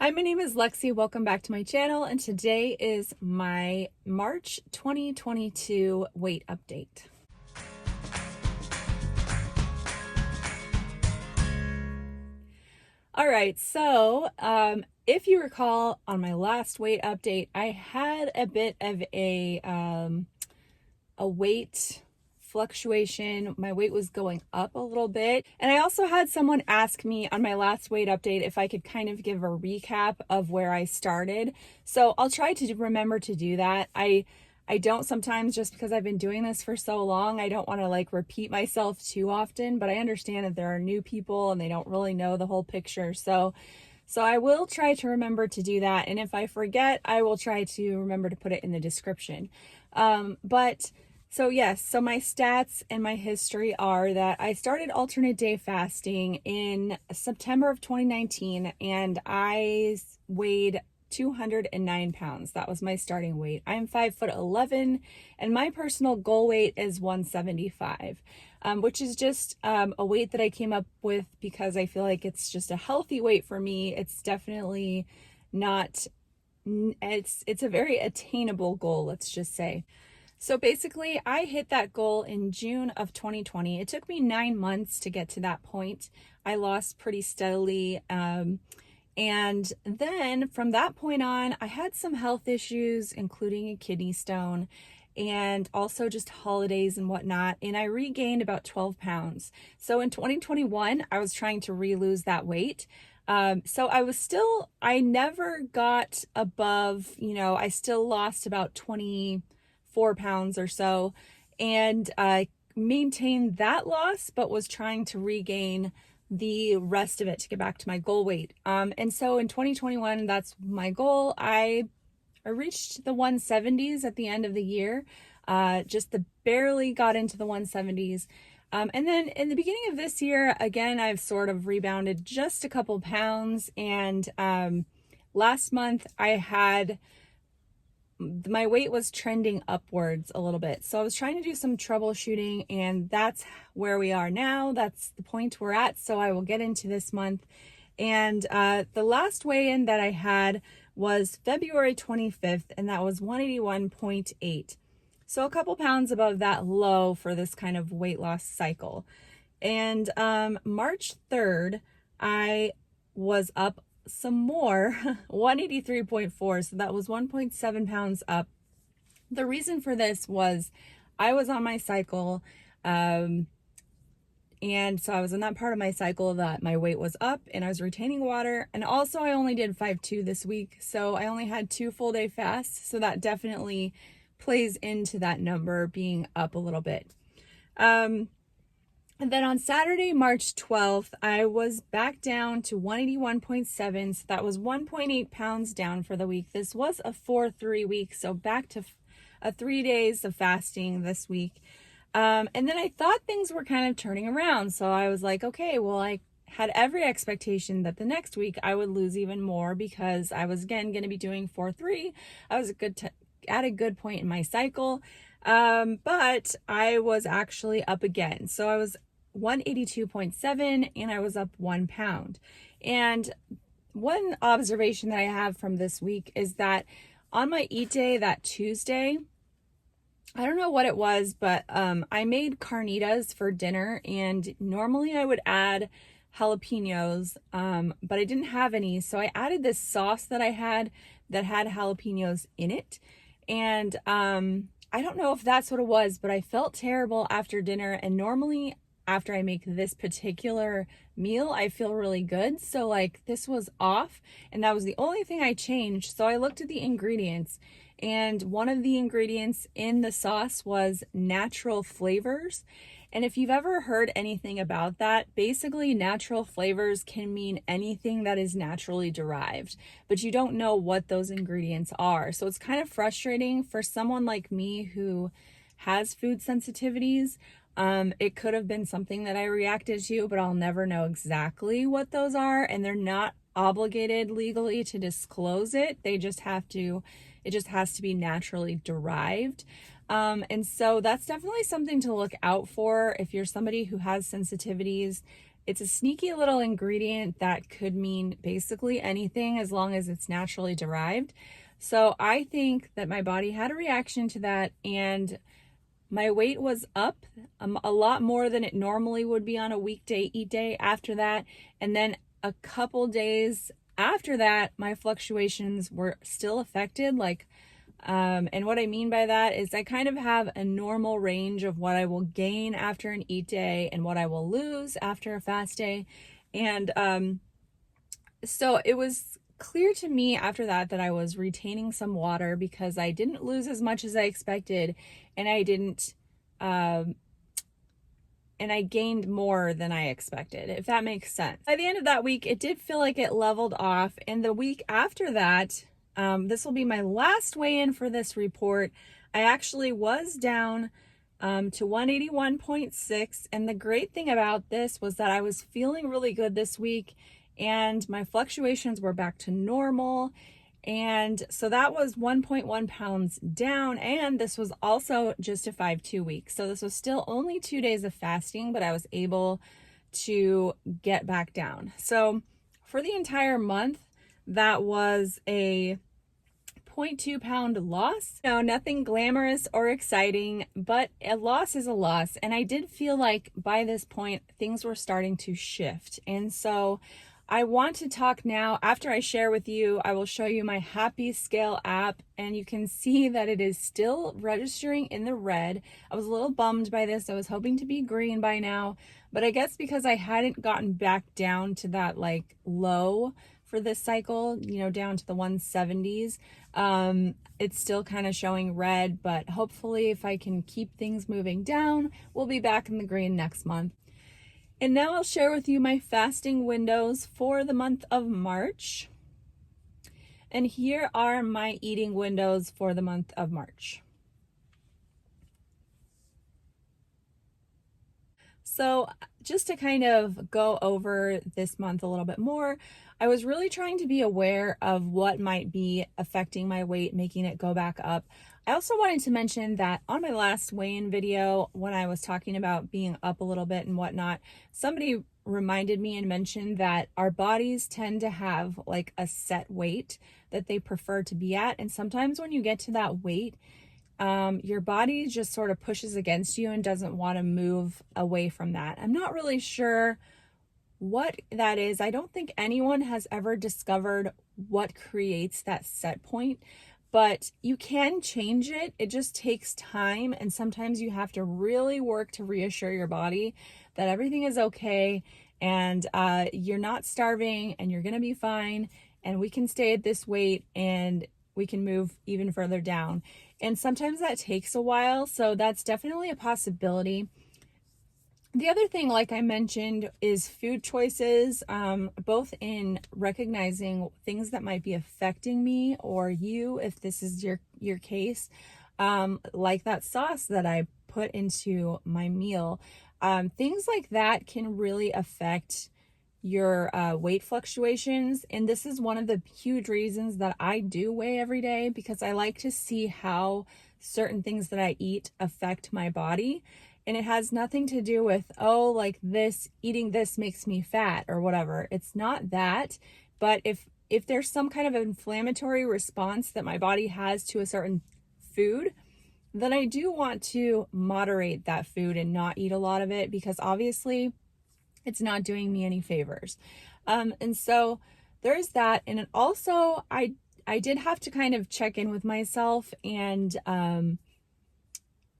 Hi, my name is Lexi. Welcome back to my channel, and today is my March 2022 weight update. All right, so if you recall on my last weight update, I had a bit of a weight fluctuation. My weight was going up a little bit. And I also had someone ask me on my last weight update if I could kind of give a recap of where I started. So I'll try to remember to do that. I don't sometimes, just because I've been doing this for so long, I don't want to like repeat myself too often, but I understand that there are new people and they don't really know the whole picture. So I will try to remember to do that. And if I forget, I will try to remember to put it in the description. So yes, so my stats and my history are that I started alternate day fasting in September of 2019, and I weighed 209 pounds. That was my starting weight. I'm 5'11", and my personal goal weight is 175, which is just a weight that I came up with because I feel like it's just a healthy weight for me. It's definitely not, it's a very attainable goal, let's just say. So basically, I hit that goal in June of 2020. It took me 9 months to get to that point. I lost pretty steadily. And then from that point on, I had some health issues, including a kidney stone and also just holidays and whatnot. And I regained about 12 pounds. So in 2021, I was trying to re-lose that weight. So I never got above, I still lost about 24 pounds or so, and maintained that loss, but was trying to regain the rest of it to get back to my goal weight. And so in 2021, that's my goal. I reached the 170s at the end of the year, barely got into the 170s. And then in the beginning of this year, again, I've sort of rebounded just a couple pounds. And last month my weight was trending upwards a little bit. So I was trying to do some troubleshooting, and that's where we are now. That's the point we're at. So I will get into this month. And the last weigh-in that I had was February 25th, and that was 181.8. So a couple pounds above that low for this kind of weight loss cycle. And March 3rd, I was up some more, 183.4. So that was 1.7 pounds up. The reason for this was I was on my cycle. And so I was in that part of my cycle that my weight was up and I was retaining water. And also I only did 5-2 this week. So I only had 2 full day fasts. So that definitely plays into that number being up a little bit. And then on Saturday, March 12th, I was back down to 181.7. So that was 1.8 pounds down for the week. This was a 4-3 week. So back to 3 days of fasting this week. And then I thought things were kind of turning around. So I was like, okay, well, I had every expectation that the next week I would lose even more because I was again going to be doing 4-3. I was at a good point in my cycle. But I was actually up again. So I was 182.7 and I was up 1 pound. And one observation that I have from this week is that on my eat day, that Tuesday, I don't know what it was, but I made carnitas for dinner, and normally I would add jalapenos, but I didn't have any. So I added this sauce that I had that had jalapenos in it. And I don't know if that's what it was, but I felt terrible after dinner. And normally after I make this particular meal, I feel really good. So like this was off, and that was the only thing I changed. So I looked at the ingredients, and one of the ingredients in the sauce was natural flavors. And if you've ever heard anything about that, basically natural flavors can mean anything that is naturally derived, but you don't know what those ingredients are. So it's kind of frustrating for someone like me who has food sensitivities. It could have been something that I reacted to, but I'll never know exactly what those are. And they're not obligated legally to disclose it. It just has to be naturally derived. And so that's definitely something to look out for if you're somebody who has sensitivities it's a sneaky little ingredient that could mean basically anything as long as it's naturally derived. So I think that my body had a reaction to that, and my weight was up a lot more than it normally would be on a weekday eat day after that. And then a couple days after that, my fluctuations were still affected. And what I mean by that is I kind of have a normal range of what I will gain after an eat day and what I will lose after a fast day. And so it was clear to me after that that I was retaining some water because I didn't lose as much as I expected, and I didn't and I gained more than I expected, if that makes sense. By the end of that week, it did feel like it leveled off, and the week after that, this will be my last weigh-in for this report, I actually was down to 181.6, and the great thing about this was that I was feeling really good this week, and my fluctuations were back to normal. And so that was 1.1 pounds down, and this was also just a 5-2 week. So this was still only 2 days of fasting, but I was able to get back down. So for the entire month, that was a 0.2 pound loss. No, nothing glamorous or exciting, but a loss is a loss. And I did feel like by this point, things were starting to shift. And so I want to talk now. After I share with you, I will show you my Happy Scale app, and you can see that it is still registering in the red. I was a little bummed by this. I was hoping to be green by now, but I guess because I hadn't gotten back down to that like low for this cycle, you know, down to the 170s, it's still kind of showing red, but hopefully if I can keep things moving down, we'll be back in the green next month. And now I'll share with you my fasting windows for the month of March. And here are my eating windows for the month of March. So just to kind of go over this month a little bit more, I was really trying to be aware of what might be affecting my weight, making it go back up. I also wanted to mention that on my last weigh-in video, when I was talking about being up a little bit and whatnot, somebody reminded me and mentioned that our bodies tend to have like a set weight that they prefer to be at. And sometimes when you get to that weight, your body just sort of pushes against you and doesn't want to move away from that. I'm not really sure what that is. I don't think anyone has ever discovered what creates that set point, but you can change it. It just takes time, and sometimes you have to really work to reassure your body that everything is okay, and you're not starving, and you're gonna be fine, and we can stay at this weight, and we can move even further down. And sometimes that takes a while, so that's definitely a possibility. The other thing, like I mentioned, is food choices, both in recognizing things that might be affecting me or you, if this is your case, like that sauce that I put into my meal. Things like that can really affect your weight fluctuations. And this is one of the huge reasons that I do weigh every day, because I like to see how certain things that I eat affect my body. And it has nothing to do with, oh, like this, eating this makes me fat or whatever. It's not that. But if there's some kind of inflammatory response that my body has to a certain food, then I do want to moderate that food and not eat a lot of it, because obviously it's not doing me any favors. And so there's that. And also I did have to kind of check in with myself and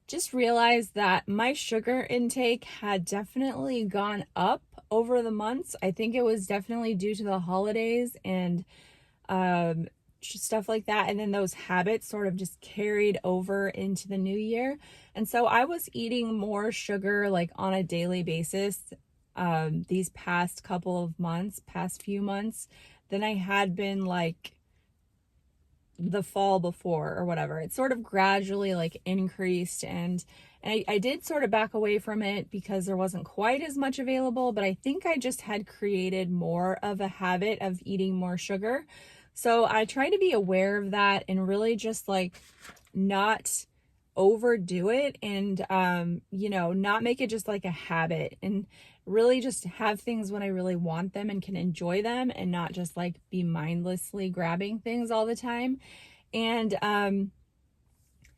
just realized that my sugar intake had definitely gone up over the months. I think it was definitely due to the holidays and stuff like that. And then those habits sort of just carried over into the new year. And so I was eating more sugar like on a daily basis these past few months than I had been like the fall before or whatever. It sort of gradually like increased, and I did sort of back away from it because there wasn't quite as much available, but I think I just had created more of a habit of eating more sugar. So I try to be aware of that and really just like not overdo it and, you know, not make it just like a habit, and really just have things when I really want them and can enjoy them, and not just like be mindlessly grabbing things all the time. And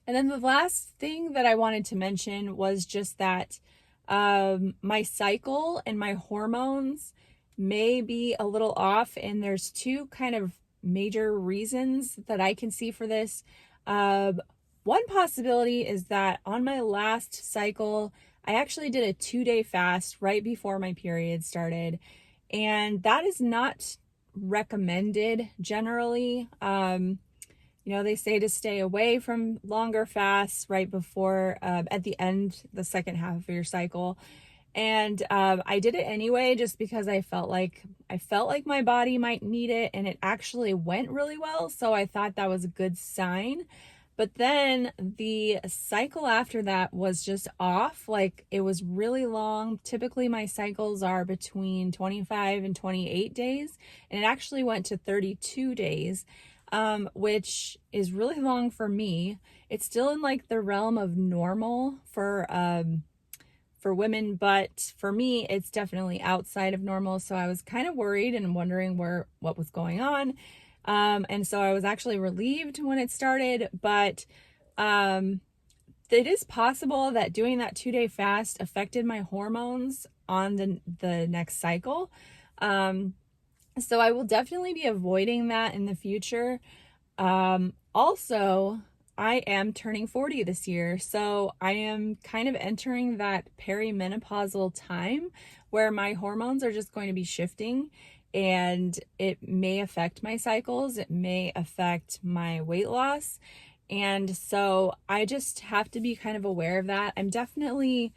then the last thing that I wanted to mention was just that my cycle and my hormones may be a little off, and there's two kind of major reasons that I can see for this. Uh, One possibility is that on my last cycle, I actually did a 2-day fast right before my period started, and that is not recommended generally. You know, they say to stay away from longer fasts right before, at the end, the second half of your cycle. And I did it anyway, just because I felt like my body might need it, and it actually went really well. So I thought that was a good sign. But then the cycle after that was just off. Like, it was really long. Typically, my cycles are between 25 and 28 days, and it actually went to 32 days, which is really long for me. It's still in like the realm of normal for women, but for me, it's definitely outside of normal. So I was kind of worried and wondering what was going on. And so I was actually relieved when it started, but it is possible that doing that 2-day fast affected my hormones on the next cycle. So I will definitely be avoiding that in the future. Also, I am turning 40 this year, so I am kind of entering that perimenopausal time where my hormones are just going to be shifting, and it may affect my cycles, it may affect my weight loss. And so I just have to be kind of aware of that. I'm definitely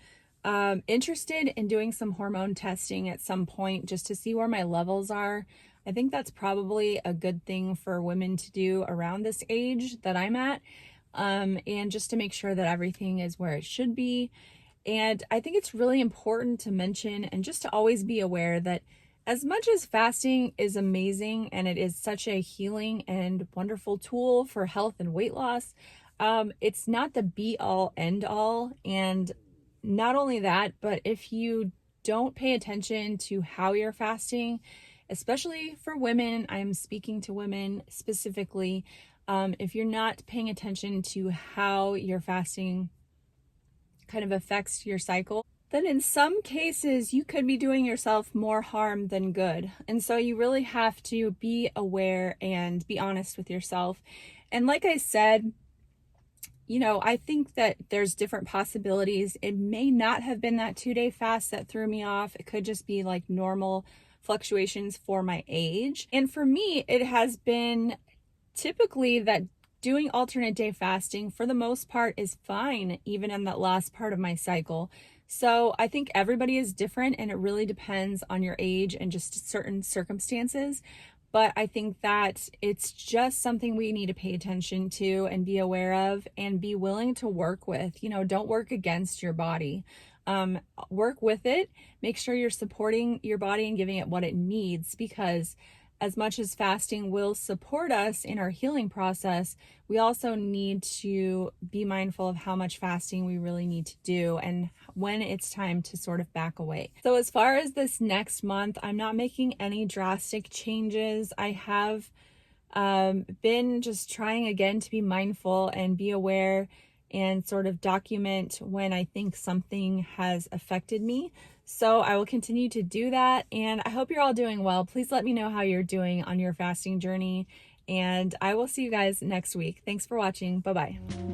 interested in doing some hormone testing at some point just to see where my levels are. I think that's probably a good thing for women to do around this age that I'm at, and just to make sure that everything is where it should be. And I think it's really important to mention and just to always be aware that as much as fasting is amazing and it is such a healing and wonderful tool for health and weight loss, it's not the be all end all. And not only that, but if you don't pay attention to how you're fasting, especially for women, I'm speaking to women specifically, if you're not paying attention to how your fasting kind of affects your cycle, then in some cases you could be doing yourself more harm than good. And so you really have to be aware and be honest with yourself. And like I said, you know, I think that there's different possibilities. It may not have been that 2-day fast that threw me off. It could just be like normal fluctuations for my age. And for me, it has been typically that doing alternate day fasting for the most part is fine, even in that last part of my cycle. So I think everybody is different, and it really depends on your age and just certain circumstances. But I think that it's just something we need to pay attention to and be aware of and be willing to work with. You know, don't work against your body. Work with it. Make sure you're supporting your body and giving it what it needs, because as much as fasting will support us in our healing process, we also need to be mindful of how much fasting we really need to do and when it's time to sort of back away. So as far as this next month, I'm not making any drastic changes. I have been just trying again to be mindful and be aware and sort of document when I think something has affected me. So I will continue to do that, and I hope you're all doing well. Please let me know how you're doing on your fasting journey, and I will see you guys next week. Thanks for watching. Bye-bye.